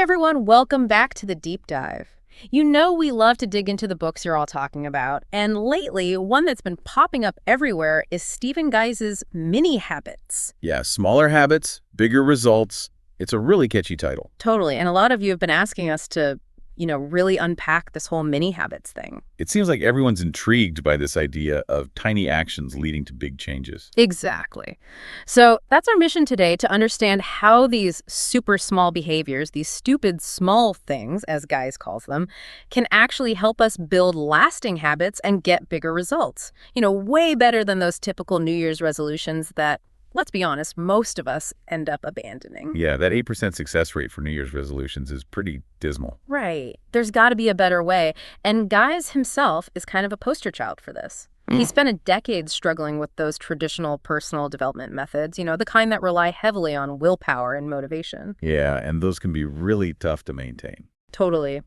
everyone, welcome back to the deep dive. You know we love to dig into the books you're all talking about, and lately, one that's been popping up everywhere is Stephen Guis's Mini Habits. Yeah, smaller habits, bigger results. It's a really catchy title. Totally, and a lot of you have been asking us to, really unpack this whole mini habits thing. It seems like everyone's intrigued by this idea of tiny actions leading to big changes. Exactly. So that's our mission today, to understand how these super small behaviors, these stupid small things, as Guis calls them, can actually help us build lasting habits and get bigger results. Way better than those typical New Year's resolutions that, let's be honest, most of us end up abandoning. Yeah, that 8% success rate for New Year's resolutions is pretty dismal. Right. There's got to be a better way. And Guis himself is kind of a poster child for this. He spent a decade struggling with those traditional personal development methods, the kind that rely heavily on willpower and motivation. Yeah, and those can be really tough to maintain. Totally.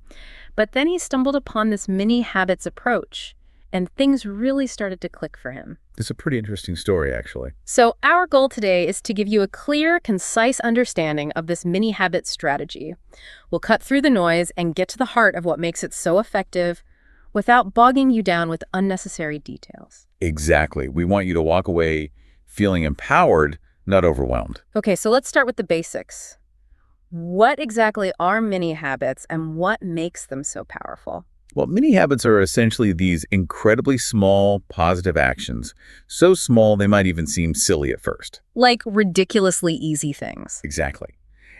But then he stumbled upon this mini habits approach, and things really started to click for him. It's a pretty interesting story, actually. So our goal today is to give you a clear, concise understanding of this mini habit strategy. We'll cut through the noise and get to the heart of what makes it so effective without bogging you down with unnecessary details. Exactly. We want you to walk away feeling empowered, not overwhelmed. Okay, so let's start with the basics. What exactly are mini habits and what makes them so powerful? Well, mini habits are essentially these incredibly small, positive actions. So small, they might even seem silly at first. Like ridiculously easy things. Exactly.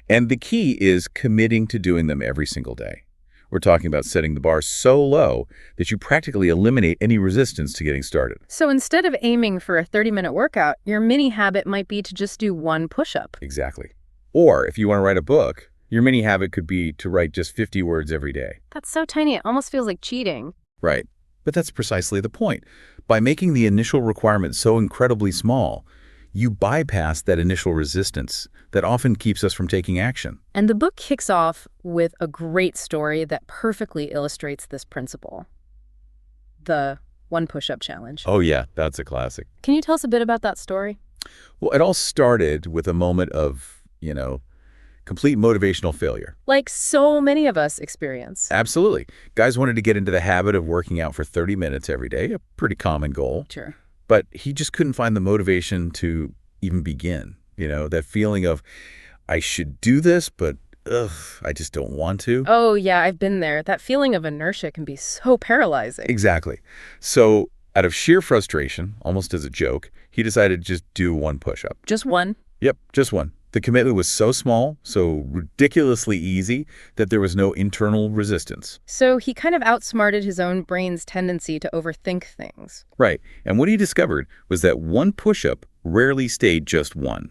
And the key is committing to doing them every single day. We're talking about setting the bar so low that you practically eliminate any resistance to getting started. So instead of aiming for a 30-minute workout, your mini habit might be to just do one push-up. Exactly. Or if you want to write a book, your mini habit could be to write just 50 words every day. That's so tiny, it almost feels like cheating. Right. But that's precisely the point. By making the initial requirement so incredibly small, you bypass that initial resistance that often keeps us from taking action. And the book kicks off with a great story that perfectly illustrates this principle. The One Push-Up Challenge. Oh yeah, that's a classic. Can you tell us a bit about that story? Well, it all started with a moment of, complete motivational failure. Like so many of us experience. Absolutely. Guys wanted to get into the habit of working out for 30 minutes every day, a pretty common goal. Sure. But he just couldn't find the motivation to even begin. That feeling of, I should do this, but I just don't want to. Oh yeah, I've been there. That feeling of inertia can be so paralyzing. Exactly. So out of sheer frustration, almost as a joke, he decided to just do one push-up. Just one? Yep, just one. The commitment was so small, so ridiculously easy, that there was no internal resistance. So he kind of outsmarted his own brain's tendency to overthink things. Right. And what he discovered was that one push-up rarely stayed just one.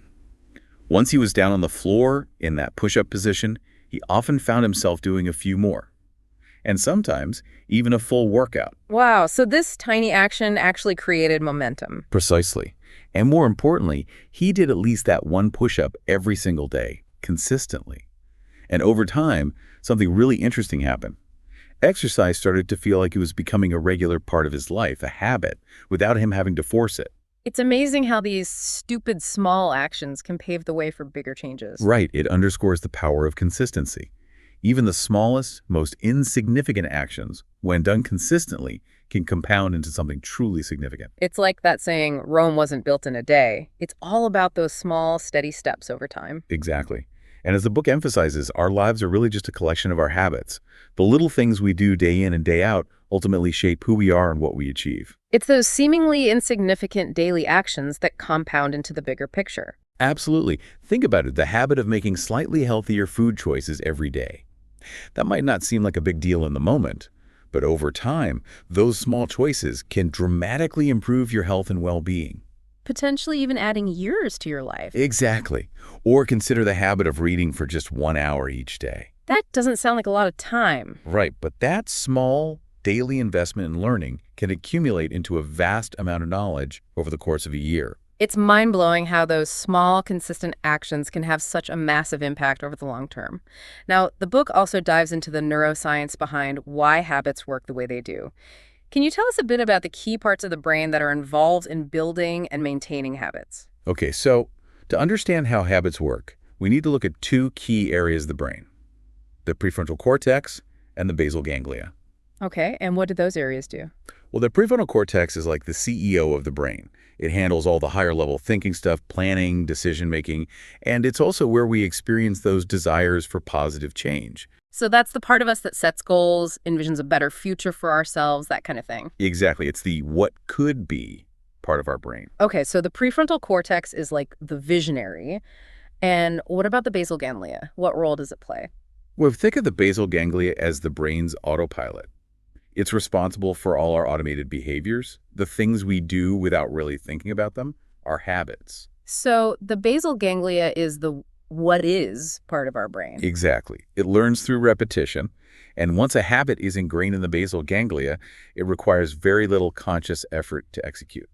Once he was down on the floor in that push-up position, he often found himself doing a few more. And sometimes even a full workout. Wow, so this tiny action actually created momentum. Precisely. And more importantly, he did at least that one push-up every single day, consistently. And over time, something really interesting happened. Exercise started to feel like it was becoming a regular part of his life, a habit, without him having to force it. It's amazing how these stupid small actions can pave the way for bigger changes. Right. It underscores the power of consistency. Even the smallest, most insignificant actions, when done consistently, can compound into something truly significant. It's like that saying, Rome wasn't built in a day. It's all about those small, steady steps over time. Exactly. And as the book emphasizes, our lives are really just a collection of our habits. The little things we do day in and day out ultimately shape who we are and what we achieve. It's those seemingly insignificant daily actions that compound into the bigger picture. Absolutely. Think about it, the habit of making slightly healthier food choices every day. That might not seem like a big deal in the moment, but over time, those small choices can dramatically improve your health and well-being. Potentially even adding years to your life. Exactly. Or consider the habit of reading for just 1 hour each day. That doesn't sound like a lot of time. Right, but that small daily investment in learning can accumulate into a vast amount of knowledge over the course of a year. It's mind-blowing how those small, consistent actions can have such a massive impact over the long term. Now, the book also dives into the neuroscience behind why habits work the way they do. Can you tell us a bit about the key parts of the brain that are involved in building and maintaining habits? Okay, so to understand how habits work, we need to look at two key areas of the brain: the prefrontal cortex and the basal ganglia. Okay, and what do those areas do? Well, the prefrontal cortex is like the CEO of the brain. It handles all the higher-level thinking stuff, planning, decision-making, and it's also where we experience those desires for positive change. So that's the part of us that sets goals, envisions a better future for ourselves, that kind of thing. Exactly. It's the what could be part of our brain. Okay, so the prefrontal cortex is like the visionary. And what about the basal ganglia? What role does it play? Well, think of the basal ganglia as the brain's autopilot. It's responsible for all our automated behaviors, the things we do without really thinking about them, our habits. So the basal ganglia is the what is part of our brain. Exactly. It learns through repetition, and once a habit is ingrained in the basal ganglia, it requires very little conscious effort to execute.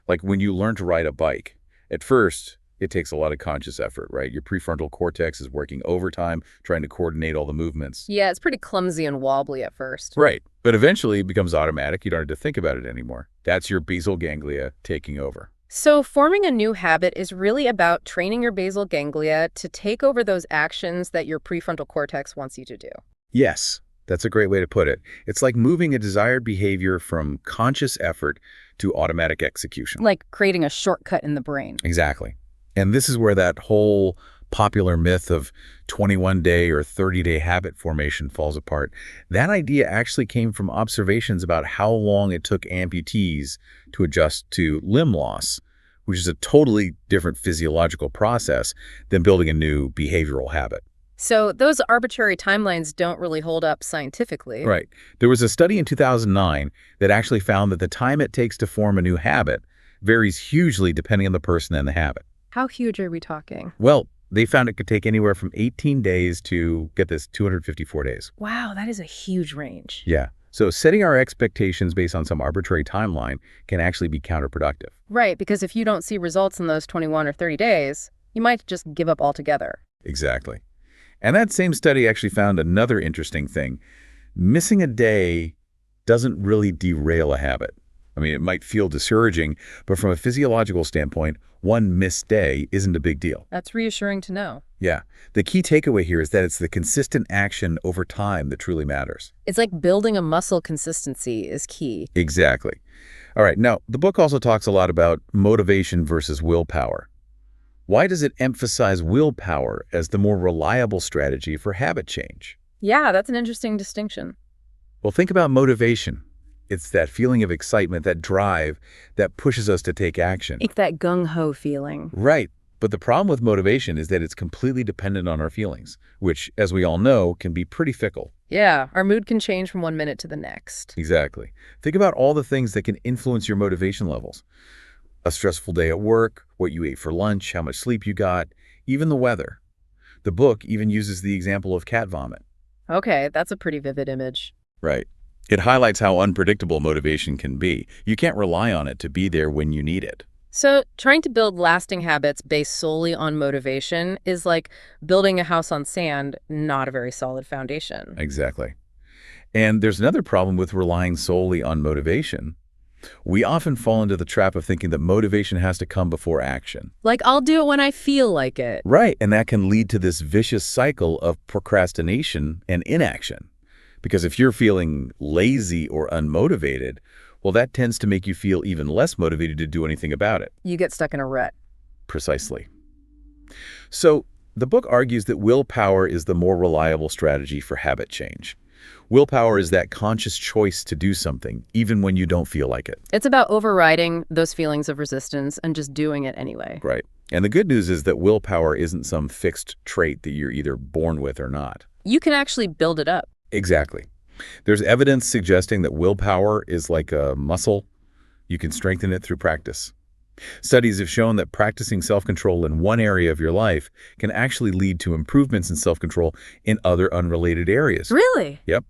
Like when you learn to ride a bike, at first, it takes a lot of conscious effort, right? Your prefrontal cortex is working overtime, trying to coordinate all the movements. Yeah, it's pretty clumsy and wobbly at first. Right. But eventually it becomes automatic. You don't have to think about it anymore. That's your basal ganglia taking over. So forming a new habit is really about training your basal ganglia to take over those actions that your prefrontal cortex wants you to do. Yes, that's a great way to put it. It's like moving a desired behavior from conscious effort to automatic execution. Like creating a shortcut in the brain. Exactly. And this is where that whole popular myth of 21-day or 30-day habit formation falls apart. That idea actually came from observations about how long it took amputees to adjust to limb loss, which is a totally different physiological process than building a new behavioral habit. So those arbitrary timelines don't really hold up scientifically. Right. There was a study in 2009 that actually found that the time it takes to form a new habit varies hugely depending on the person and the habit. How huge are we talking? Well, they found it could take anywhere from 18 days to, get this, 254 days. Wow, that is a huge range. Yeah. So setting our expectations based on some arbitrary timeline can actually be counterproductive. Right, because if you don't see results in those 21 or 30 days, you might just give up altogether. Exactly. And that same study actually found another interesting thing. Missing a day doesn't really derail a habit. I mean, it might feel discouraging, but from a physiological standpoint, one missed day isn't a big deal. That's reassuring to know. Yeah. The key takeaway here is that it's the consistent action over time that truly matters. It's like building a muscle. Consistency is key. Exactly. All right. Now, the book also talks a lot about motivation versus willpower. Why does it emphasize willpower as the more reliable strategy for habit change? Yeah, that's an interesting distinction. Well, think about motivation. It's that feeling of excitement, that drive, that pushes us to take action. It's that gung-ho feeling. Right. But the problem with motivation is that it's completely dependent on our feelings, which, as we all know, can be pretty fickle. Yeah, our mood can change from one minute to the next. Exactly. Think about all the things that can influence your motivation levels. A stressful day at work, what you ate for lunch, how much sleep you got, even the weather. The book even uses the example of cat vomit. Okay, that's a pretty vivid image. Right. It highlights how unpredictable motivation can be. You can't rely on it to be there when you need it. So trying to build lasting habits based solely on motivation is like building a house on sand, not a very solid foundation. Exactly. And there's another problem with relying solely on motivation. We often fall into the trap of thinking that motivation has to come before action. Like, I'll do it when I feel like it. Right. And that can lead to this vicious cycle of procrastination and inaction. Because if you're feeling lazy or unmotivated, well, that tends to make you feel even less motivated to do anything about it. You get stuck in a rut. Precisely. So the book argues that willpower is the more reliable strategy for habit change. Willpower is that conscious choice to do something, even when you don't feel like it. It's about overriding those feelings of resistance and just doing it anyway. Right. And the good news is that willpower isn't some fixed trait that you're either born with or not. You can actually build it up. Exactly. There's evidence suggesting that willpower is like a muscle. You can strengthen it through practice. Studies have shown that practicing self-control in one area of your life can actually lead to improvements in self-control in other unrelated areas. Really? Yep.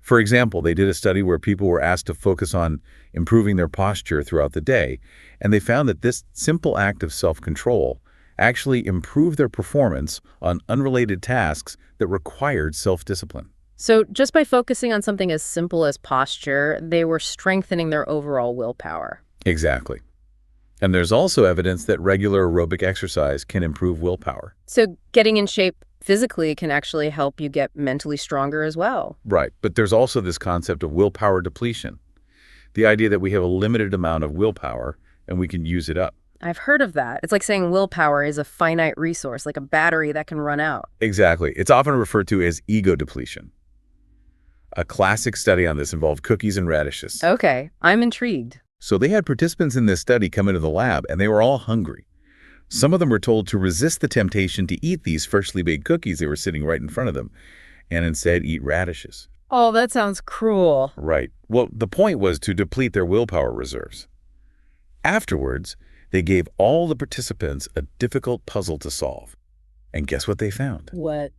For example, they did a study where people were asked to focus on improving their posture throughout the day, and they found that this simple act of self-control actually improved their performance on unrelated tasks that required self-discipline. So just by focusing on something as simple as posture, they were strengthening their overall willpower. Exactly. And there's also evidence that regular aerobic exercise can improve willpower. So getting in shape physically can actually help you get mentally stronger as well. Right, but there's also this concept of willpower depletion. The idea that we have a limited amount of willpower and we can use it up. I've heard of that. It's like saying willpower is a finite resource, like a battery that can run out. Exactly. It's often referred to as ego depletion. A classic study on this involved cookies and radishes. Okay, I'm intrigued. So they had participants in this study come into the lab, and they were all hungry. Some of them were told to resist the temptation to eat these freshly baked cookies that were sitting right in front of them, and instead eat radishes. Oh, that sounds cruel. Right. Well, the point was to deplete their willpower reserves. Afterwards, they gave all the participants a difficult puzzle to solve. And guess what they found? What?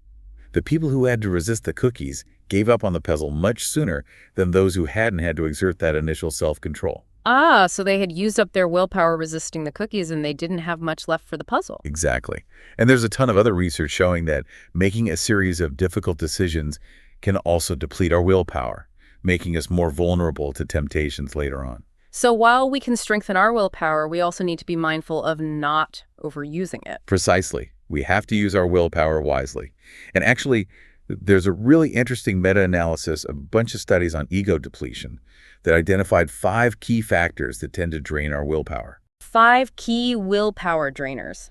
The people who had to resist the cookies gave up on the puzzle much sooner than those who hadn't had to exert that initial self-control. Ah, so they had used up their willpower resisting the cookies and they didn't have much left for the puzzle. Exactly. And there's a ton of other research showing that making a series of difficult decisions can also deplete our willpower, making us more vulnerable to temptations later on. So while we can strengthen our willpower, we also need to be mindful of not overusing it. Precisely. We have to use our willpower wisely. And actually, there's a really interesting meta-analysis of a bunch of studies on ego depletion that identified 5 key factors that tend to drain our willpower. 5 key willpower drainers.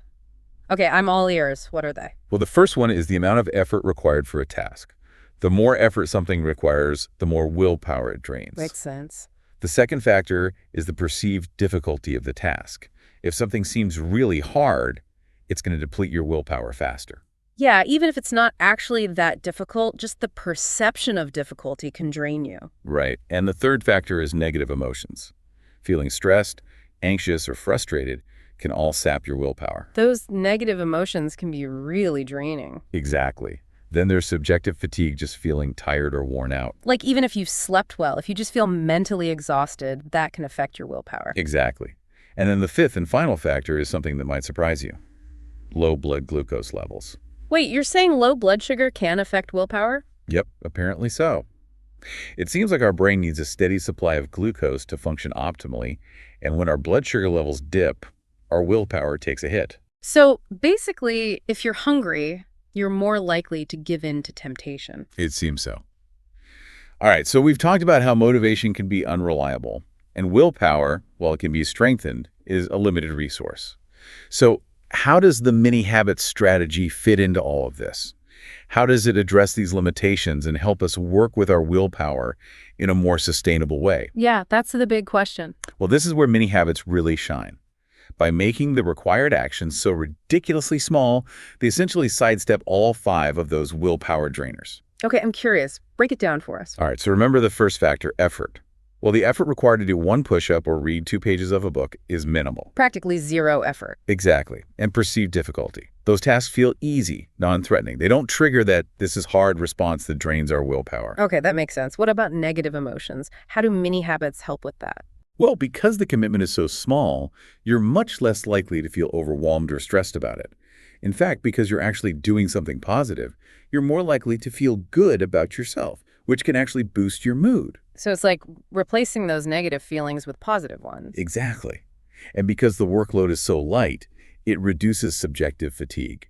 Okay, I'm all ears. What are they? Well, the first one is the amount of effort required for a task. The more effort something requires, the more willpower it drains. Makes sense. The second factor is the perceived difficulty of the task. If something seems really hard, it's going to deplete your willpower faster. Yeah, even if it's not actually that difficult, just the perception of difficulty can drain you. Right. And the third factor is negative emotions. Feeling stressed, anxious, or frustrated can all sap your willpower. Those negative emotions can be really draining. Exactly. Then there's subjective fatigue, just feeling tired or worn out. Like even if you've slept well, if you just feel mentally exhausted, that can affect your willpower. Exactly. And then the fifth and final factor is something that might surprise you. Low blood glucose levels. Wait, you're saying low blood sugar can affect willpower? Yep, apparently so. It seems like our brain needs a steady supply of glucose to function optimally, and when our blood sugar levels dip, our willpower takes a hit. So basically, if you're hungry, you're more likely to give in to temptation. It seems so. All right, so we've talked about how motivation can be unreliable, and willpower, while it can be strengthened, is a limited resource. So how does the mini habits strategy fit into all of this? How does it address these limitations and help us work with our willpower in a more sustainable way? Yeah, that's the big question. Well, this is where mini habits really shine. By making the required actions so ridiculously small, they essentially sidestep all 5 of those willpower drainers. Okay, I'm curious. Break it down for us. All right, so remember the first factor, effort. Well, the effort required to do 1 push-up or read 2 pages of a book is minimal. Practically zero effort. Exactly. And perceived difficulty. Those tasks feel easy, non-threatening. They don't trigger that this is hard response that drains our willpower. Okay, that makes sense. What about negative emotions? How do mini habits help with that? Well, because the commitment is so small, you're much less likely to feel overwhelmed or stressed about it. In fact, because you're actually doing something positive, you're more likely to feel good about yourself, which can actually boost your mood. So it's like replacing those negative feelings with positive ones. Exactly. And because the workload is so light, it reduces subjective fatigue.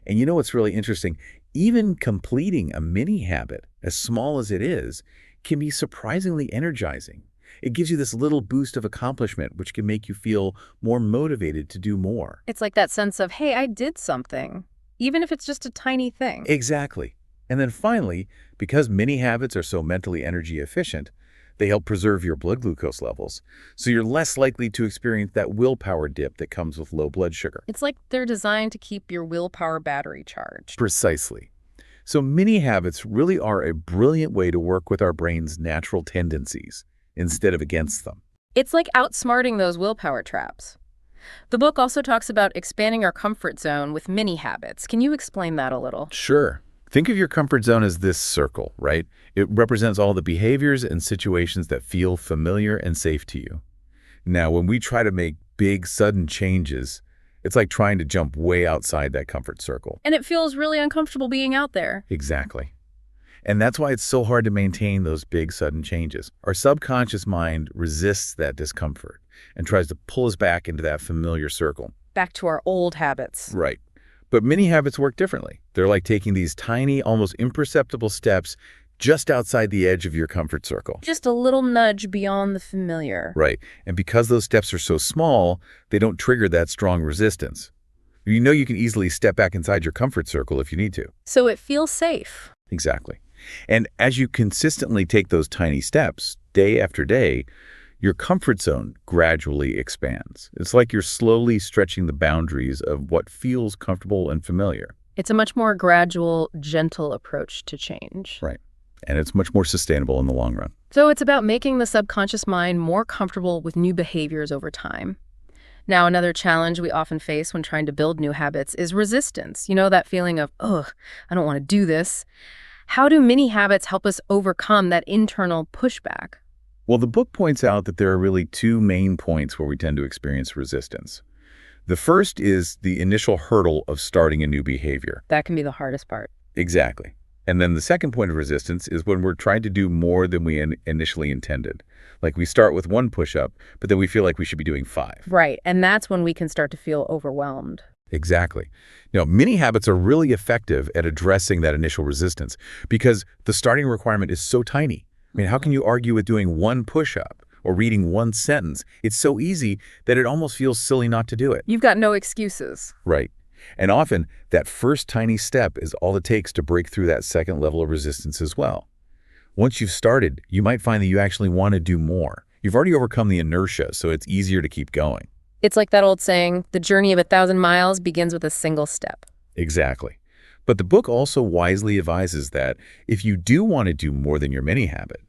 And you know what's really interesting? Even completing a mini habit, as small as it is, can be surprisingly energizing. It gives you this little boost of accomplishment, which can make you feel more motivated to do more. It's like that sense of, hey, I did something, even if it's just a tiny thing. Exactly. And then finally, because mini habits are so mentally energy efficient, they help preserve your blood glucose levels, so you're less likely to experience that willpower dip that comes with low blood sugar. It's like they're designed to keep your willpower battery charged. Precisely. So mini habits really are a brilliant way to work with our brain's natural tendencies instead of against them. It's like outsmarting those willpower traps. The book also talks about expanding our comfort zone with mini habits. Can you explain that a little? Sure. Think of your comfort zone as this circle, right? It represents all the behaviors and situations that feel familiar and safe to you. Now, when we try to make big, sudden changes, it's like trying to jump way outside that comfort circle. And it feels really uncomfortable being out there. Exactly. And that's why it's so hard to maintain those big, sudden changes. Our subconscious mind resists that discomfort and tries to pull us back into that familiar circle. Back to our old habits. Right. But many habits work differently. They're like taking these tiny, almost imperceptible steps just outside the edge of your comfort circle. Just a little nudge beyond the familiar. Right. And because those steps are so small, they don't trigger that strong resistance. You know you can easily step back inside your comfort circle if you need to. So it feels safe. Exactly. And as you consistently take those tiny steps, day after day, your comfort zone gradually expands. It's like you're slowly stretching the boundaries of what feels comfortable and familiar. It's a much more gradual, gentle approach to change. Right. And it's much more sustainable in the long run. So it's about making the subconscious mind more comfortable with new behaviors over time. Now, another challenge we often face when trying to build new habits is resistance. You know, that feeling of, ugh, I don't want to do this. How do mini habits help us overcome that internal pushback? Well, the book points out that there are really two main points where we tend to experience resistance. The first is the initial hurdle of starting a new behavior. That can be the hardest part. Exactly. And then the second point of resistance is when we're trying to do more than we initially intended. Like we start with 1 push-up, but then we feel like we should be doing 5. Right, and that's when we can start to feel overwhelmed. Exactly. Now, mini habits are really effective at addressing that initial resistance because the starting requirement is so tiny. I mean, how can you argue with doing 1 push-up or reading 1 sentence? It's so easy that it almost feels silly not to do it. You've got no excuses. Right. And often, that first tiny step is all it takes to break through that second level of resistance as well. Once you've started, you might find that you actually want to do more. You've already overcome the inertia, so it's easier to keep going. It's like that old saying, the journey of 1,000 miles begins with a single step. Exactly. But the book also wisely advises that if you do want to do more than your mini habit,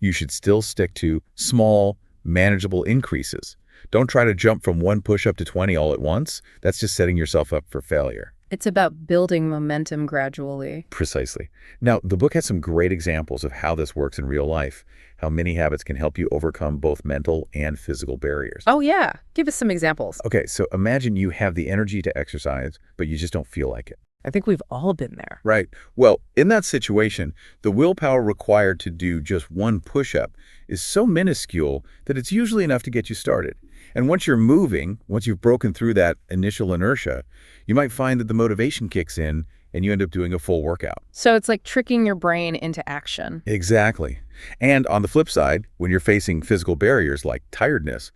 you should still stick to small, manageable increases. Don't try to jump from 1 push-up to 20 all at once. That's just setting yourself up for failure. It's about building momentum gradually. Precisely. Now, the book has some great examples of how this works in real life, how mini habits can help you overcome both mental and physical barriers. Oh, yeah. Give us some examples. Okay, so imagine you have the energy to exercise, but you just don't feel like it. I think we've all been there. Right. Well, in that situation, the willpower required to do just 1 push-up is so minuscule that it's usually enough to get you started. And once you're moving, once you've broken through that initial inertia, you might find that the motivation kicks in and you end up doing a full workout. So it's like tricking your brain into action. Exactly. And on the flip side, when you're facing physical barriers like tiredness,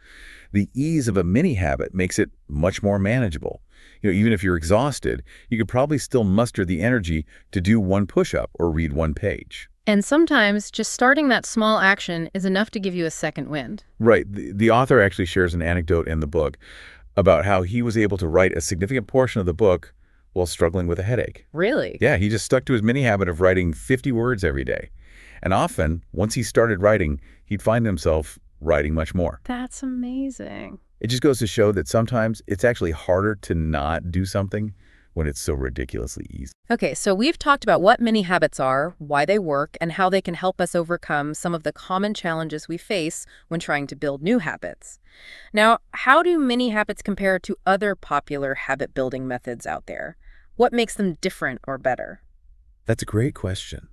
the ease of a mini habit makes it much more manageable. Even if you're exhausted, you could probably still muster the energy to do 1 push-up or read 1 page. And sometimes just starting that small action is enough to give you a second wind. Right. The author actually shares an anecdote in the book about how he was able to write a significant portion of the book while struggling with a headache. Really? Yeah, he just stuck to his mini habit of writing 50 words every day. And often, once he started writing, he'd find himself writing much more. That's amazing. It just goes to show that sometimes it's actually harder to not do something when it's so ridiculously easy. Okay, so we've talked about what mini habits are, why they work, and how they can help us overcome some of the common challenges we face when trying to build new habits. Now, how do mini habits compare to other popular habit-building methods out there? What makes them different or better? That's a great question.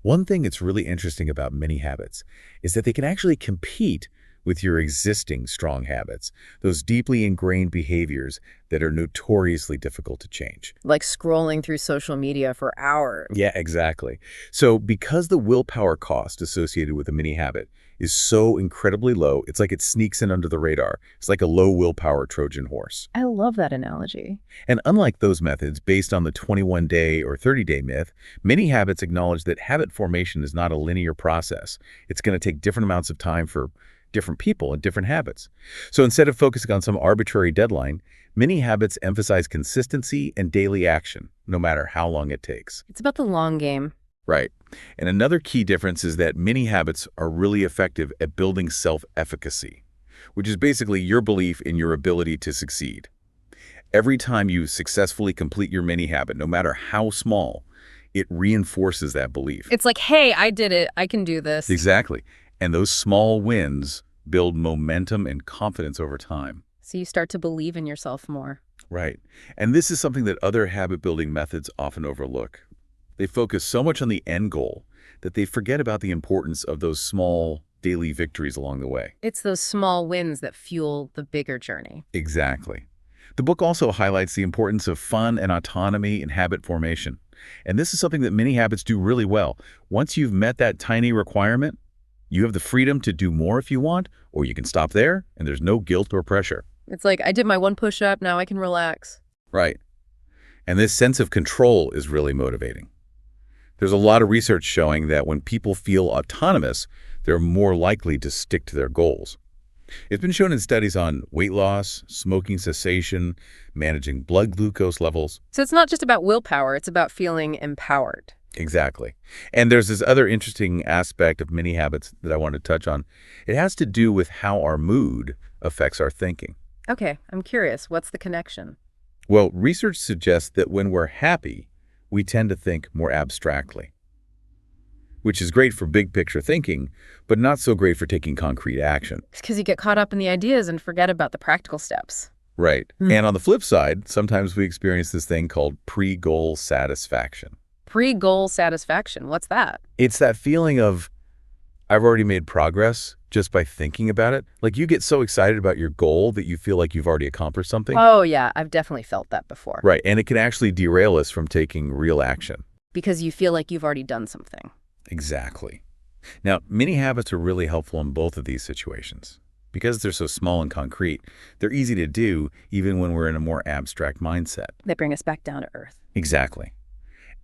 One thing that's really interesting about mini habits is that they can actually compete with your existing strong habits, those deeply ingrained behaviors that are notoriously difficult to change. Like scrolling through social media for hours. Yeah, exactly. So because the willpower cost associated with a mini habit is so incredibly low, it's like it sneaks in under the radar. It's like a low willpower Trojan horse. I love that analogy. And unlike those methods based on the 21-day or 30-day myth, mini habits acknowledge that habit formation is not a linear process. It's going to take different amounts of time for different people and different habits. So instead of focusing on some arbitrary deadline, mini habits emphasize consistency and daily action, no matter how long it takes. It's about the long game. Right. And another key difference is that mini habits are really effective at building self-efficacy, which is basically your belief in your ability to succeed. Every time you successfully complete your mini habit, no matter how small, it reinforces that belief. It's like, hey, I did it. I can do this. Exactly. And those small wins build momentum and confidence over time. So you start to believe in yourself more. Right. And this is something that other habit-building methods often overlook. They focus so much on the end goal that they forget about the importance of those small daily victories along the way. It's those small wins that fuel the bigger journey. Exactly. The book also highlights the importance of fun and autonomy in habit formation. And this is something that many habits do really well. Once you've met that tiny requirement, you have the freedom to do more if you want, or you can stop there, and there's no guilt or pressure. It's like, I did my one push-up, now I can relax. Right. And this sense of control is really motivating. There's a lot of research showing that when people feel autonomous, they're more likely to stick to their goals. It's been shown in studies on weight loss, smoking cessation, managing blood glucose levels. So it's not just about willpower, it's about feeling empowered. Exactly. And there's this other interesting aspect of many habits that I want to touch on. It has to do with how our mood affects our thinking. Okay, I'm curious. What's the connection? Well, research suggests that when we're happy, we tend to think more abstractly, which is great for big picture thinking, but not so great for taking concrete action. It's because you get caught up in the ideas and forget about the practical steps. Right. And on the flip side, sometimes we experience this thing called pre-goal satisfaction. Pre-goal satisfaction, what's that? It's that feeling of, I've already made progress just by thinking about it. Like you get so excited about your goal that you feel like you've already accomplished something. Oh yeah, I've definitely felt that before. Right. And it can actually derail us from taking real action. Because you feel like you've already done something. Exactly. Now, many habits are really helpful in both of these situations. Because they're so small and concrete, they're easy to do even when we're in a more abstract mindset. They bring us back down to earth. Exactly.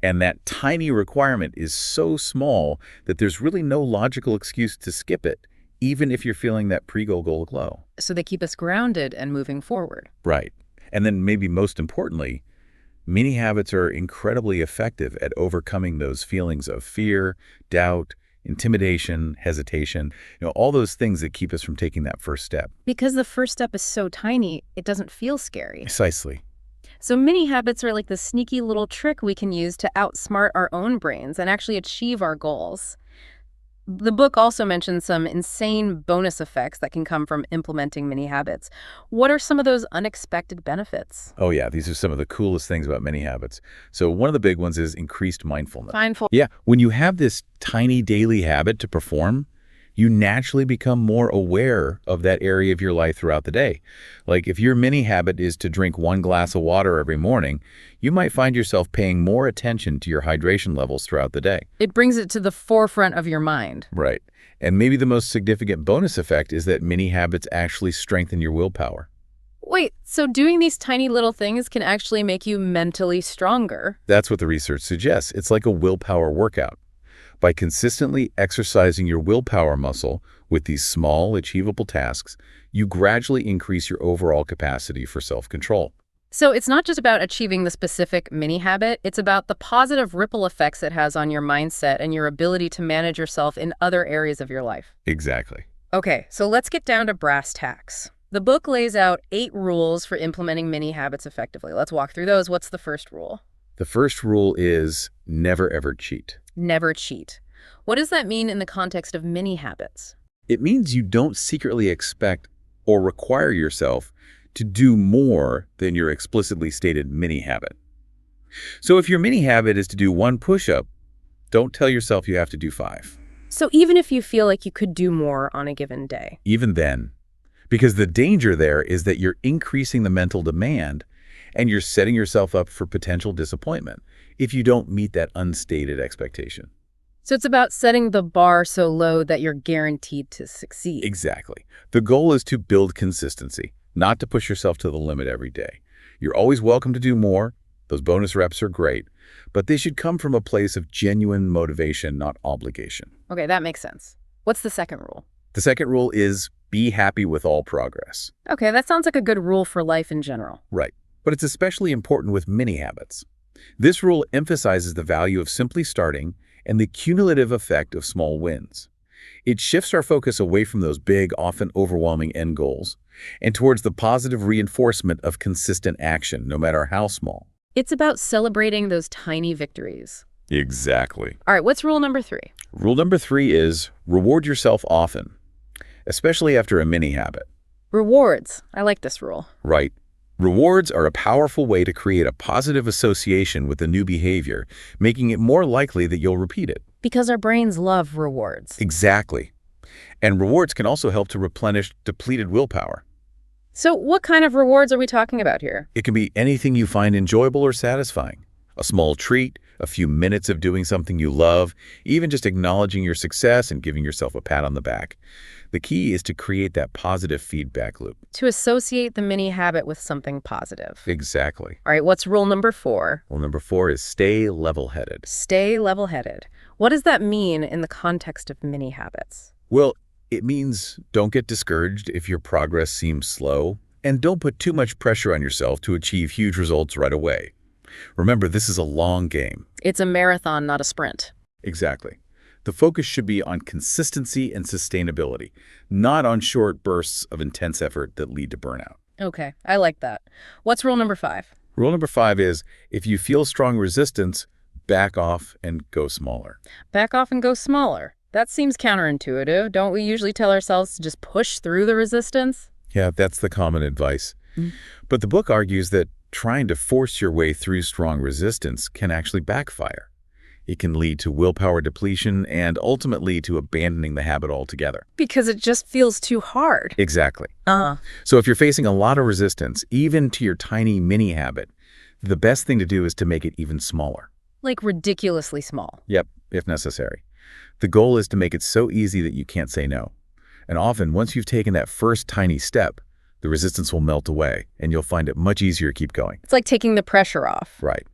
And that tiny requirement is so small that there's really no logical excuse to skip it, even if you're feeling that pre-goal glow. So they keep us grounded and moving forward. Right. And then maybe most importantly, many habits are incredibly effective at overcoming those feelings of fear, doubt, intimidation, hesitation, all those things that keep us from taking that first step. Because the first step is so tiny, it doesn't feel scary. Precisely. So many habits are like the sneaky little trick we can use to outsmart our own brains and actually achieve our goals. The book also mentions some insane bonus effects that can come from implementing many habits. What are some of those unexpected benefits? Oh yeah, these are some of the coolest things about many habits. So one of the big ones is increased mindfulness. Yeah, when you have this tiny daily habit to perform, you naturally become more aware of that area of your life throughout the day. Like if your mini habit is to drink 1 glass of water every morning, you might find yourself paying more attention to your hydration levels throughout the day. It brings it to the forefront of your mind. Right. And maybe the most significant bonus effect is that mini habits actually strengthen your willpower. Wait, so doing these tiny little things can actually make you mentally stronger? That's what the research suggests. It's like a willpower workout. By consistently exercising your willpower muscle with these small, achievable tasks, you gradually increase your overall capacity for self-control. So it's not just about achieving the specific mini habit, it's about the positive ripple effects it has on your mindset and your ability to manage yourself in other areas of your life. Exactly. Okay, so let's get down to brass tacks. The book lays out 8 rules for implementing mini habits effectively. Let's walk through those. What's the first rule? The first rule is never ever cheat. Never cheat. What does that mean in the context of mini habits? It means you don't secretly expect or require yourself to do more than your explicitly stated mini habit. So if your mini habit is to do 1 push-up, don't tell yourself you have to do 5. So even if you feel like you could do more on a given day? Even then. Because the danger there is that you're increasing the mental demand and you're setting yourself up for potential disappointment if you don't meet that unstated expectation. So it's about setting the bar so low that you're guaranteed to succeed. Exactly. The goal is to build consistency, not to push yourself to the limit every day. You're always welcome to do more. Those bonus reps are great, but they should come from a place of genuine motivation, not obligation. Okay, that makes sense. What's the second rule? The second rule is be happy with all progress. Okay, that sounds like a good rule for life in general. Right, but it's especially important with mini habits. This rule emphasizes the value of simply starting and the cumulative effect of small wins. It shifts our focus away from those big, often overwhelming end goals and towards the positive reinforcement of consistent action, no matter how small. It's about celebrating those tiny victories. Exactly. All right, what's rule number 3? Rule number 3 is reward yourself often, especially after a mini habit. Rewards. I like this rule. Right. Rewards are a powerful way to create a positive association with the new behavior, making it more likely that you'll repeat it. Because our brains love rewards. Exactly. And rewards can also help to replenish depleted willpower. So what kind of rewards are we talking about here? It can be anything you find enjoyable or satisfying. A small treat, a few minutes of doing something you love, even just acknowledging your success and giving yourself a pat on the back. The key is to create that positive feedback loop. To associate the mini habit with something positive. Exactly. All right, what's rule number 4? Rule number 4 is stay level-headed. Stay level-headed. What does that mean in the context of mini habits? Well, it means don't get discouraged if your progress seems slow, and don't put too much pressure on yourself to achieve huge results right away. Remember, this is a long game. It's a marathon, not a sprint. Exactly. The focus should be on consistency and sustainability, not on short bursts of intense effort that lead to burnout. Okay, I like that. What's rule number 5? Rule number 5 is, if you feel strong resistance, back off and go smaller. Back off and go smaller. That seems counterintuitive. Don't we usually tell ourselves to just push through the resistance? Yeah, that's the common advice. But the book argues that trying to force your way through strong resistance can actually backfire. It can lead to willpower depletion and ultimately to abandoning the habit altogether. Because it just feels too hard. Exactly. So if you're facing a lot of resistance, even to your tiny mini habit, the best thing to do is to make it even smaller. Like ridiculously small. Yep, if necessary. The goal is to make it so easy that you can't say no. And often, once you've taken that first tiny step, the resistance will melt away, and you'll find it much easier to keep going. It's like taking the pressure off. Right.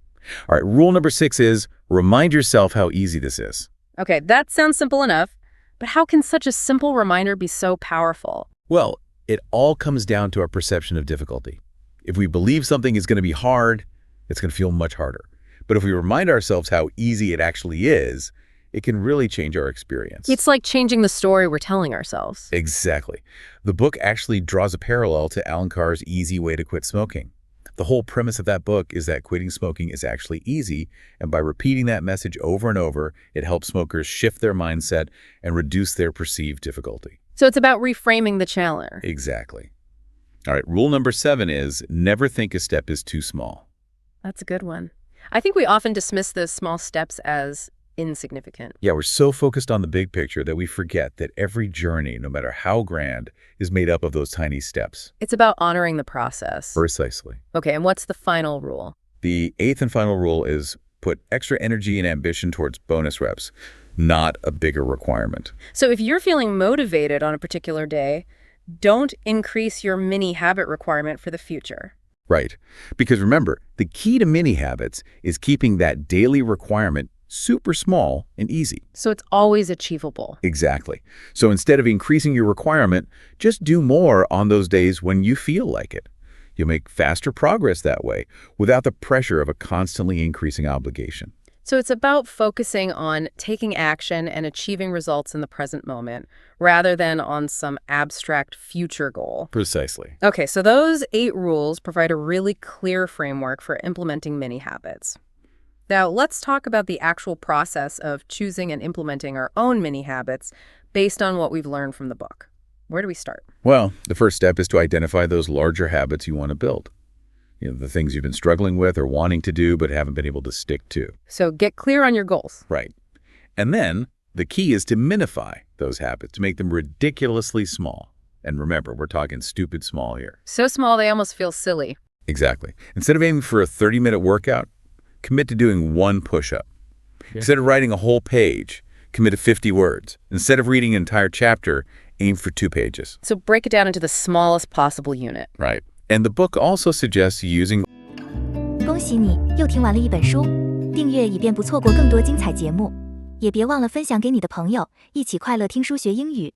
All right, rule number 6 is remind yourself how easy this is. Okay, that sounds simple enough, but how can such a simple reminder be so powerful? Well, it all comes down to our perception of difficulty. If we believe something is going to be hard, it's going to feel much harder. But if we remind ourselves how easy it actually is, it can really change our experience. It's like changing the story we're telling ourselves. Exactly. The book actually draws a parallel to Alan Carr's Easy Way to Quit Smoking. The whole premise of that book is that quitting smoking is actually easy, and by repeating that message over and over, it helps smokers shift their mindset and reduce their perceived difficulty. So it's about reframing the challenge. Exactly. All right, rule number 7 is never think a step is too small. That's a good one. I think we often dismiss those small steps as insignificant. Yeah, we're so focused on the big picture that we forget that every journey, no matter how grand, is made up of those tiny steps. It's about honoring the process. Precisely. Okay, and what's the final rule? The 8th and final rule is put extra energy and ambition towards bonus reps, not a bigger requirement. So if you're feeling motivated on a particular day, don't increase your mini habit requirement for the future. Right. Because remember, the key to mini habits is keeping that daily requirement super small and easy. So it's always achievable. Exactly. So instead of increasing your requirement, just do more on those days when you feel like it. You'll make faster progress that way without the pressure of a constantly increasing obligation. So it's about focusing on taking action and achieving results in the present moment, rather than on some abstract future goal. Precisely. Okay, so those 8 rules provide a really clear framework for implementing mini habits. Now, let's talk about the actual process of choosing and implementing our own mini habits based on what we've learned from the book. Where do we start? Well, the first step is to identify those larger habits you want to build. The things you've been struggling with or wanting to do but haven't been able to stick to. So get clear on your goals. Right. And then the key is to minify those habits, to make them ridiculously small. And remember, we're talking stupid small here. So small they almost feel silly. Exactly. Instead of aiming for a 30-minute workout, commit to doing 1 push-up. Instead of writing a whole page, commit to 50 words. Instead of reading an entire chapter, aim for 2 pages. So break it down into the smallest possible unit. Right. And the book also suggests using... 恭喜你又听完了一本书，订阅以便不错过更多精彩节目，也别忘了分享给你的朋友，一起快乐听书学英语。